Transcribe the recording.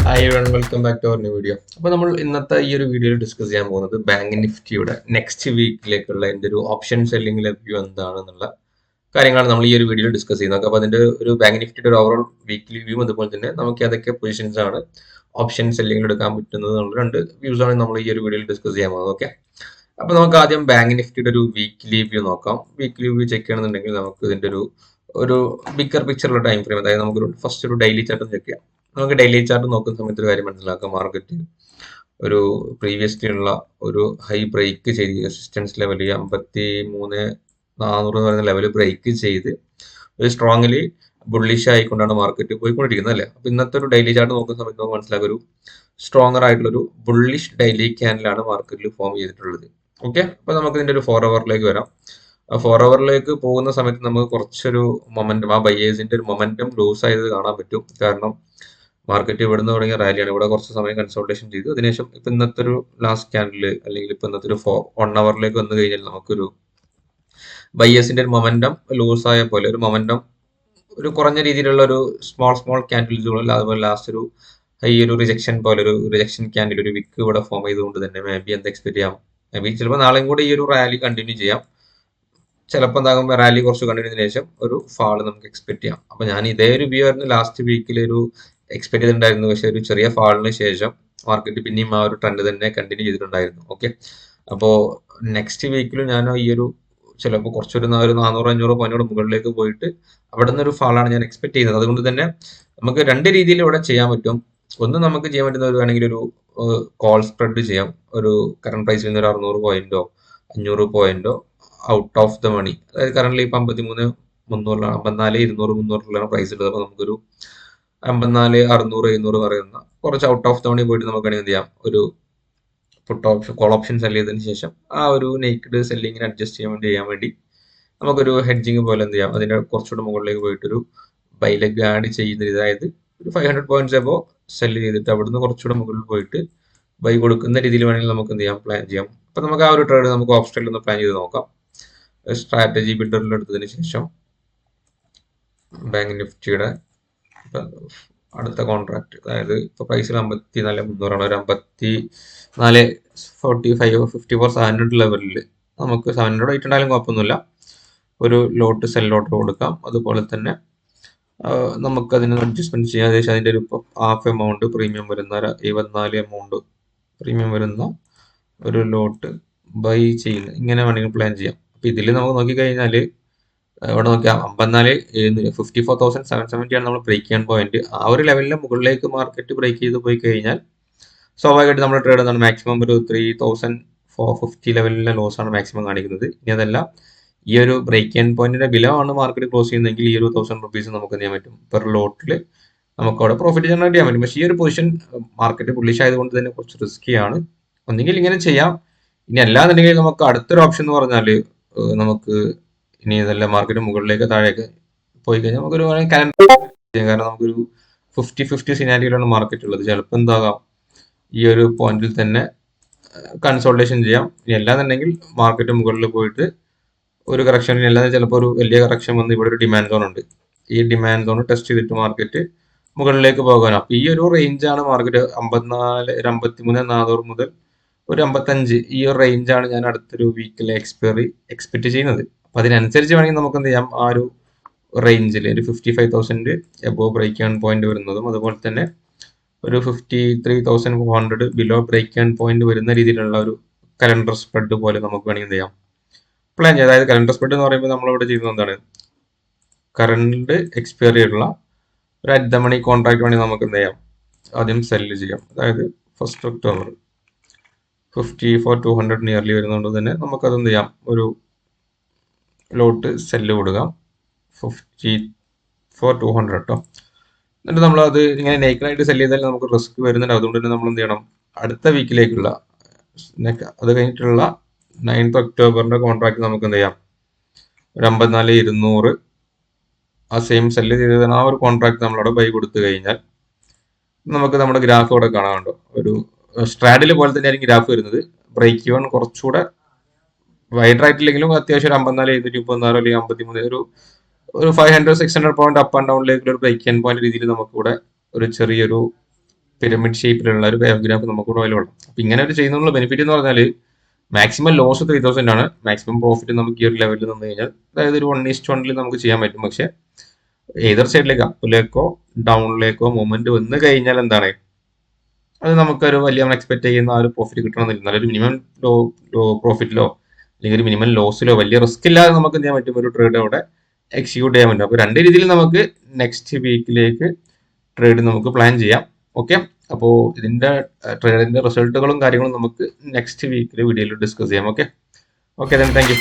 Hi one welcome back to our new video. അപ്പോൾ നമ്മൾ ഇന്നത്തെ ഈ ഒരു വീഡിയോയിൽ ഡിസ്കസ് ചെയ്യാൻ പോകുന്നത് ബാങ്ക് നിഫ്റ്റിയുടെ നെക്സ്റ്റ് വീക്കിലേക്കുള്ള എൻ്റെ ഒരു ഓപ്ഷൻ സെല്ലിംഗിലെ വ്യൂ എന്താണെന്നുള്ള കാര്യങ്ങളാണ് നമ്മൾ ഈ ഒരു വീഡിയോയിൽ ഡിസ്കസ് ചെയ്യുന്നത്. അപ്പോൾ അതിൻ്റെ ഒരു ബാങ്ക് നിഫ്റ്റിയുടെ ഒരു ഓവറോൾ വീക്ക്ലി വ്യൂ, അതുപോലെ തന്നെ നമുക്ക് ഏതൊക്കെ പൊസിഷൻസ് ആണ് ഓപ്ഷൻ സെല്ലിംഗിൽ എടുക്കാൻ പറ്റുന്നത് എന്നുള്ള രണ്ട് വ്യൂസ് ആണ് നമ്മൾ ഈ ഒരു വീഡിയോയിൽ ഡിസ്കസ് ചെയ്യാൻ പോകുന്നത്. ഓക്കെ, അപ്പോൾ നമുക്ക് ആദ്യം ബാങ്ക് നിഫ്റ്റിയുടെ ഒരു വീക്ക്ലി വ്യൂ നോക്കാം. വീക്ക്ലി വ്യൂ ചെക്ക് ചെയ്യണമെന്നുണ്ടെങ്കിൽ നമുക്ക് ഇതിൻ്റെ ഒരു ബിഗർ പിക്ചറുള്ള ടൈം ഫ്രെയിം, അതായത് നമുക്കൊരു ഫസ്റ്റ് ഒരു ഡെയിലി ചാർട്ട് ചെക്ക് ചെയ്യാം. നമുക്ക് ഡെയിലി ചാർട്ട് നോക്കുന്ന സമയത്ത് ഒരു കാര്യം മനസ്സിലാക്കാം. മാർക്കറ്റ് ഒരു പ്രീവിയസ്ലി ഉള്ള ഒരു ഹൈ ബ്രേക്ക് ചെയ്ത് റെസിസ്റ്റൻസ് ലെവൽ 53,400 എന്ന് പറയുന്ന ലെവൽ ബ്രേക്ക് ചെയ്ത് ഒരു സ്ട്രോങ്ലി ബുള്ളിഷ് ആയിക്കൊണ്ടാണ് മാർക്കറ്റ് പോയിക്കൊണ്ടിരിക്കുന്നത് അല്ലേ. അപ്പൊ ഇന്നത്തെ ഒരു ഡെയിലി ചാർട്ട് നോക്കുന്ന സമയത്ത് നമുക്ക് മനസ്സിലാക്കുക ഒരു സ്ട്രോങ്ങർ ആയിട്ടുള്ള ഒരു ബുള്ളിഷ് ഡെയിലി ക്യാൻഡിലാണ് മാർക്കറ്റിൽ ഫോം ചെയ്തിട്ടുള്ളത്. ഓക്കെ, അപ്പൊ നമുക്ക് ഇതിന്റെ ഒരു 4 ഹവറിലേക്ക് വരാം. 4 ഹവറിലേക്ക് പോകുന്ന സമയത്ത് നമുക്ക് കുറച്ചൊരു മൊമെന്റം, ആ ബയേഴ്സിന്റെ ഒരു മൊമെന്റം ലൂസ് ആയത് കാണാൻ പറ്റും. കാരണം മാർക്കറ്റ് ഇവിടുന്ന് തുടങ്ങിയ റാലിയാണ്. ഇവിടെ കുറച്ച് സമയം കൺസൾട്ടേഷൻ ചെയ്തു, അതിനുശേഷം ഇപ്പൊ ഇന്നത്തെ ഒരു ലാസ്റ്റ് ക്യാൻഡിൽ അല്ലെങ്കിൽ ഇപ്പൊ ഇന്നത്തെ ഒരു 1 ഹവറിലേക്ക് വന്നു കഴിഞ്ഞാൽ നമുക്കൊരു ബയേഴ്സിന്റെ ഒരു മൊമെന്റം ലൂസ് ആയ പോലെ ഒരു മൊമെന്റം, ഒരു കുറഞ്ഞ രീതിയിലുള്ള ഒരു സ്മോൾ ക്യാൻഡിൽസുകളിൽ, അതുപോലെ ലാസ്റ്റ് ഒരു ഈ ഒരു റിജക്ഷൻ പോലെ ഒരു റിജക്ഷൻ ക്യാൻഡിൽ ഒരു വിക്ക് ഇവിടെ ഫോം ചെയ്തുകൊണ്ട് തന്നെ മേ ബി എന്ത് എക്സ്പെക്ട് ചെയ്യാം, മേ ബി ചിലപ്പോൾ നാളെയും കൂടി ഈ ഒരു റാലി കണ്ടിന്യൂ ചെയ്യാം. ചിലപ്പോൾ എന്താകും, റാലി കുറച്ച് കണ്ടിന്യൂ ചെയ്തതിനു ശേഷം ഒരു ഫാള് നമുക്ക് എക്സ്പെക്ട് ചെയ്യാം. അപ്പൊ ഞാൻ ഇതേ ഒരു വ്യൂ ആയിരുന്നു ലാസ്റ്റ് വീക്കിൽ ഒരു എക്സ്പെക്ട് ചെയ്തിട്ടുണ്ടായിരുന്നു. പക്ഷെ ഒരു ചെറിയ ഫാളിന് ശേഷം മാർക്കറ്റ് പിന്നെയും ആ ഒരു ട്രെൻഡ് തന്നെ കണ്ടിന്യൂ ചെയ്തിട്ടുണ്ടായിരുന്നു. ഓക്കെ, അപ്പോൾ നെക്സ്റ്റ് വീക്കിലും ഞാൻ ഈ ഒരു ചിലപ്പോൾ കുറച്ചൊരു 400-500 പോയിന്റോട് മുകളിലേക്ക് പോയിട്ട് അവിടെ നിന്ന് ഒരു ഫാളാണ് ഞാൻ എക്സ്പെക്ട് ചെയ്യുന്നത്. അതുകൊണ്ട് തന്നെ നമുക്ക് രണ്ട് രീതിയിൽ ഇവിടെ ചെയ്യാൻ പറ്റും. ഒന്ന്, നമുക്ക് ചെയ്യാൻ പറ്റുന്ന ഒരു വേണമെങ്കിൽ ഒരു കോൾ സ്പ്രെഡ് ചെയ്യാം. ഒരു കറണ്ട് പ്രൈസിൽ നിന്ന് ഒരു 600 പോയിന്റോ 500 പോയിന്റോ ഔട്ട് ഓഫ് ദ മണി, അതായത് കറന്റ് ഇപ്പൊ 53,300, 54,200-300 പ്രൈസ് ഉള്ളത്. അപ്പൊ നമുക്കൊരു 54,600-700 പറയുന്ന കുറച്ച് ഔട്ട് ഓഫ് ദ മണി പോയിട്ട് നമുക്ക് എന്ത് ചെയ്യാം, ഒരു put option call option sell ചെയ്തതിനു ശേഷം ആ ഒരു നെയ്ക്ഡ് സെല്ലിങ്ങിന് അഡ്ജസ്റ്റ് ചെയ്യാൻ വേണ്ടി നമുക്കൊരു ഹെഡ്ജിങ് പോലെ എന്ത് ചെയ്യാം, അതിന്റെ കുറച്ചുകൂടെ മുകളിലേക്ക് പോയിട്ട് ഒരു ബൈലെഗ് ആഡ് ചെയ്യുന്ന, അതായത് ഒരു 500 പോയിന്റ്സ് എബോ സെല് ചെയ്തിട്ട് അവിടുന്ന് കുറച്ചുകൂടെ മുകളിൽ പോയിട്ട് ബൈ കൊടുക്കുന്ന രീതിയിൽ വേണമെങ്കിൽ നമുക്ക് എന്ത് ചെയ്യാം, പ്ലാൻ ചെയ്യാം. അപ്പൊ നമുക്ക് ആ ഒരു ട്രേഡ് നമുക്ക് ഓപ്ഷനിൽ ഒന്ന് പ്ലാൻ ചെയ്ത് നോക്കാം. സ്ട്രാറ്റജി ബിൽഡറിൽ എടുത്തതിന് ശേഷം ബാങ്ക് നിഫ്റ്റിയുടെ അടുത്ത കോൺട്രാക്ട്, അതായത് ഇപ്പൊ പ്രൈസിൽ 54,300 ഒരു 54,45-54,700 ലെവലിൽ നമുക്ക് 700 ആയിട്ടുണ്ടായാലും കുഴപ്പമൊന്നുമില്ല, ഒരു ലോട്ട് സെൽ ലോട്ട് കൊടുക്കാം. അതുപോലെ തന്നെ നമുക്ക് അതിന് അഡ്ജസ്റ്റ്മെന്റ് ചെയ്യാം. ഏകദേശം അതിന്റെ ഒരു ഹാഫ് എമൗണ്ട് പ്രീമിയം വരുന്ന 74 എമൗണ്ട് പ്രീമിയം വരുന്ന ഒരു ലോട്ട് ബൈ ചെയ്യുന്ന, ഇങ്ങനെ വേണമെങ്കിൽ പ്ലാൻ ചെയ്യാം. അപ്പൊ ഇതിൽ നമുക്ക് നോക്കിക്കഴിഞ്ഞാൽ ഇവിടെ നോക്കിയാൽ 54,770 ആണ് നമ്മൾ ബ്രേക്ക് ചെയ്യാൻ പോയിന്റ്. ആ ഒരു ലെവലിലെ മുകളിലേക്ക് മാർക്കറ്റ് ബ്രേക്ക് ചെയ്ത് പോയി കഴിഞ്ഞാൽ സ്വാഭാവികമായിട്ട് നമ്മുടെ ട്രേഡ് എന്താണ്, മാക്സിമം ഒരു 3,450 ലെവലിലെ ലോസ് ആണ് മാക്സിമം കാണിക്കുന്നത്. ഇനി അതല്ല, ഈ ഒരു ബ്രേക്ക് ആൻഡ് പോയിന്റിന്റെ ബിലോ ആണ് മാർക്കറ്റ് ക്ലോസ് ചെയ്യുന്നതെങ്കിൽ ഈ ഒരു 1,000 റുപ്പീസ് നമുക്ക് എന്ത് ചെയ്യാൻ പറ്റും, പെർ ലോട്ടിൽ നമുക്ക് അവിടെ പ്രോഫിറ്റ് ജനറേറ്റ് ചെയ്യാൻ പറ്റും. പക്ഷേ ഈ ഒരു പൊസിഷൻ മാർക്കറ്റ് ബുള്ളിഷ് ആയതുകൊണ്ട് തന്നെ കുറച്ച് റിസ്കിയാണ്. ഒന്നെങ്കിൽ ഇങ്ങനെ ചെയ്യാം, ഇനി അല്ലാന്നുണ്ടെങ്കിൽ നമുക്ക് അടുത്തൊരു ഓപ്ഷൻ എന്ന് പറഞ്ഞാൽ നമുക്ക് ഇനി ഇതെല്ലാം മാർക്കറ്റ് മുകളിലേക്ക് താഴേക്ക് പോയി കഴിഞ്ഞാൽ നമുക്കൊരു കലണ്ടർ ചെയ്യാം. കാരണം നമുക്കൊരു 50-50 സിനാരിയിലാണ് മാർക്കറ്റ് ഉള്ളത്. ചിലപ്പോൾ എന്താകാം, ഈ ഒരു പോയിന്റിൽ തന്നെ കൺസോൾട്ടേഷൻ ചെയ്യാം. ഇനി അല്ലാന്നുണ്ടെങ്കിൽ മാർക്കറ്റ് മുകളിൽ പോയിട്ട് ഒരു കറക്ഷൻ, അല്ലാതെ ചിലപ്പോൾ ഒരു വലിയ കറക്ഷൻ വന്ന് ഇവിടെ ഒരു ഡിമാൻഡ് സോൺ ഉണ്ട്, ഈ ഡിമാൻഡ് സോൺ ടെസ്റ്റ് ചെയ്തിട്ട് മാർക്കറ്റ് മുകളിലേക്ക് പോകാനും. അപ്പൊ ഈ ഒരു റേഞ്ചാണ് മാർക്കറ്റ് 53,400 മുതൽ ഒരു 55, ഈ ഒരു റേഞ്ചാണ് ഞാൻ അടുത്തൊരു വീക്കിലെ എക്സ്പെക്ട് ചെയ്യുന്നത്. അപ്പൊ അതിനനുസരിച്ച് വേണമെങ്കിൽ നമുക്ക് എന്ത് ചെയ്യാം, ആ ഒരു റേഞ്ചിൽ ഒരു 55,000 എബോ ബ്രേക്ക് ആൻഡ് പോയിന്റ് വരുന്നതും, അതുപോലെ തന്നെ ഒരു 53,400 ബിലോ ബ്രേക്ക് ആൻഡ് പോയിന്റ് വരുന്ന രീതിയിലുള്ള ഒരു കലണ്ടർ സ്പ്രെഡ് പോലെ നമുക്ക് വേണമെങ്കിൽ എന്ത് ചെയ്യാം, പ്ലാൻ ചെയ്യാം. അതായത് കലണ്ടർ സ്പ്രെഡ് എന്ന് പറയുമ്പോൾ നമ്മളിവിടെ ചെയ്യുന്നത് എന്താണ്, കറണ്ട് എക്സ്പയറി ആയിട്ടുള്ള ഒരു അറ്റ് ദ മണി കോൺട്രാക്ട് വേണമെങ്കിൽ നമുക്ക് എന്ത് ചെയ്യാം, ആദ്യം സെല്ല് ചെയ്യാം. അതായത് 1 ഒക്ടോബർ 54,200 നിയർലി വരുന്നതുകൊണ്ട് തന്നെ നമുക്കത് എന്ത് ചെയ്യാം, ഒരു ലോട്ട് സെല്ല് കൊടുക്കാം 54,200 കേട്ടോ. എന്നിട്ട് നമ്മൾ അത് ഇങ്ങനെ നേക്കഡായിട്ട് സെല് ചെയ്താൽ നമുക്ക് റിസ്ക് വരുന്നുണ്ട്. അതുകൊണ്ട് തന്നെ നമ്മൾ എന്ത് ചെയ്യണം, അടുത്ത വീക്കിലേക്കുള്ള അത് കഴിഞ്ഞിട്ടുള്ള 9th ഒക്ടോബറിന്റെ കോൺട്രാക്ട് നമുക്ക് എന്ത് ചെയ്യാം, ഒരു 54,200 ആ സെയിം സെല്ല് ചെയ്തതാണ് ആ ഒരു കോൺട്രാക്ട് നമ്മളവിടെ ബൈ കൊടുത്തു കഴിഞ്ഞാൽ നമുക്ക് നമ്മുടെ ഗ്രാഫ് ഇവിടെ കാണാനുണ്ടോ, ഒരു സ്ട്രാഡിൽ പോലെ തന്നെ ആയിരിക്കും ഗ്രാഫ് വരുന്നത്. ബ്രേക്ക് ഈവൺ കുറച്ചുകൂടെ വൈഡ് ആയിട്ടില്ലെങ്കിലും അത്യാവശ്യം ഒരു 54,736 അല്ലെങ്കിൽ 53, ഒരു 500-600 പോയിന്റ് അപ്പ് ആൻഡ് ഡൗണിലേക്ക് ഒരു ബ്രേക്ക് ആൻഡ് പോയിന്റ് രീതിയിൽ നമുക്കിവിടെ ഒരു ചെറിയൊരു പിരമിഡ് ഷേപ്പിലുള്ള ഒരു വേവ് ഗ്രാഫ് നമുക്ക് അവൈലബിൾ ആണ്. അപ്പം ഇങ്ങനെ ഒരു ചെയ്യുന്നതിനുള്ള ബെനിഫിറ്റ് എന്ന് പറഞ്ഞാൽ മാക്സിമം ലോസ് 3000 ആണ്, മാക്സിമം പ്രോഫിറ്റ് നമുക്ക് ഈ ഒരു ലെവലിൽ നിന്ന് കഴിഞ്ഞാൽ അതായത് ഒരു 1:1 നമുക്ക് ചെയ്യാൻ പറ്റും. പക്ഷേ ഏതൊരു സൈഡിലേക്ക് അപ്പിലേക്കോ ഡൗണിലേക്കോ മൂവ്മെന്റ് വന്നു കഴിഞ്ഞാൽ എന്താണ് അത് നമുക്കൊരു വലിയ എക്സ്പെക്ട് ചെയ്യുന്ന ആ ഒരു പ്രോഫിറ്റ് കിട്ടണമെന്നില്ല. നല്ലൊരു മിനിമം പ്രോഫിറ്റിലോ അല്ലെങ്കിൽ ഒരു മിനിമം ലോസിലോ വലിയ റിസ്ക് ഇല്ലാതെ നമുക്ക് എന്ത് ചെയ്യാൻ പറ്റും, ഒരു ട്രേഡ് അവിടെ എക്സിക്യൂട്ട് ചെയ്യാൻ പറ്റും. അപ്പോൾ രണ്ട് രീതിയിൽ നമുക്ക് നെക്സ്റ്റ് വീക്കിലേക്ക് ട്രേഡ് നമുക്ക് പ്ലാൻ ചെയ്യാം. ഓക്കെ, അപ്പോൾ ഇതിന്റെ ട്രേഡിന്റെ റിസൾട്ടുകളും കാര്യങ്ങളും നമുക്ക് നെക്സ്റ്റ് വീക്കിലെ വീഡിയോയിൽ ഡിസ്കസ് ചെയ്യാം. Okay, thank you.